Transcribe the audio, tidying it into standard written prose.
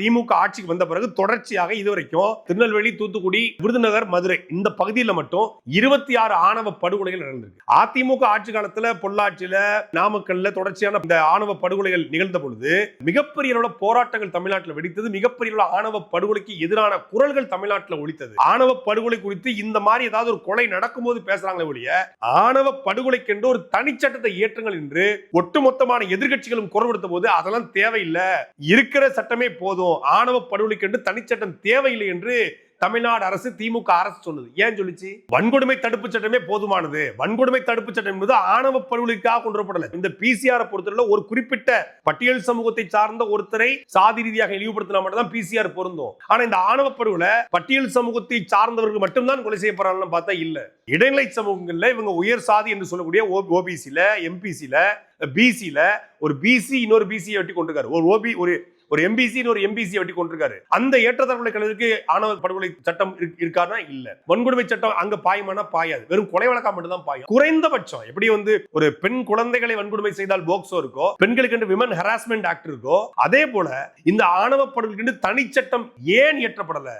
திமுக ஆட்சிக்கு வந்த பிறகு தொடர்ச்சியாக இதுவரைக்கும் திருநெல்வேலி, தூத்துக்குடி, விருதுநகர், மதுரை இந்த பகுதியில் மட்டும் 26 ஆணவ படுகொலைகள் நடந்திருக்கு. அதிமுக ஆட்சி காலத்துல பொள்ளாச்சியில, நாமக்கல்ல தொடர்ச்சியான இந்த ஆணவ படுகொலைகள் நிகழ்ந்த பொழுது மிகப்பெரிய அளவுல போராட்டங்கள் தமிழ்நாட்டில் வெடித்தது. மிகப்பெரிய அளவுல ஆணவ படுகொலைக்கு எதிரான குரல்கள் தமிழ்நாட்டில் ஒலித்தது. ஆணவ படுகொலை குறித்து இந்த மாதிரி ஏதாவது ஒரு கொலை நடக்கும்போது பேசுறாங்களே ஒழிய ஆணவ படுகொலைக்கென்று ஒரு தனிச்சட்டத்தை இயற்றுங்கள் என்று ஒட்டுமொத்தமான எதிர்க்கட்சிகளும் குரல் கொடுத்த போது அதெல்லாம் தேவையில்லை, இருக்கிற சட்டமே போதும், ஆணவ படுகொலைக்கு தனிச்சட்டம் தேவையில்லை என்று தமிழ்நாடு அரசு, திமுக அரசு சொன்னது. ஏன் சொல்லிச்சு? வன்கொடுமை தடுப்பு சட்டமே போதுமானது. வன்கொடுமை தடுப்பு சட்டம் என்பது ஆணவ படுகொலைக்காக கொண்டு வரப்படல. இந்த பிசிஆர் பொறுத்தவரை ஒரு குறிப்பிட்ட பட்டியல் சமூகத்தை சார்ந்த ஒருத்தரை சாதி ரீதியாக இழிவுபடுத்தினா மட்டும்தான் பிசிஆர் பொருந்தும். ஆனா இந்த ஆணவ படுகொலை பட்டியல் சமூகத்தை சார்ந்தவர்கள் மட்டும்தான் கொலை செய்யப்படுறாங்கன்னு பார்த்தா இல்ல. இடைநிலை சமூகங்கள்ல இவங்க உயர் சாதி என்று சொல்லக்கூடிய ஓபிசில, எம்பிசில, பிசில ஒரு பிசி இன்னொரு பிசியை வெட்டி கொண்டிருக்காரு. ஒரு எம்பிசி ஒரு எம்பிசி வெட்டி கொண்டிருக்காரு. அந்த ஏற்றத்தாழ்வுகளை கலருக்கு ஆணவ படுகொலை சட்டம் இருக்காருன்னா இல்ல. வன்கொடுமை சட்டம் அங்க பாயமானா பாயாது. வெறும் கொலை வழக்கா மட்டும் தான் பாயும். குறைந்தபட்சம் எப்படி ஒரு பெண் குழந்தைகளை வன்கொடுமை செய்தால் போக்சோ இருக்கோ, பெண்களுக்கு என்று விமன் ஹராஸ்மெண்ட் ஆக்ட் இருக்கோ, அதே போல இந்த ஆணவ படுகொலைக்கு தனி சட்டம் ஏன் இயற்றப்படல?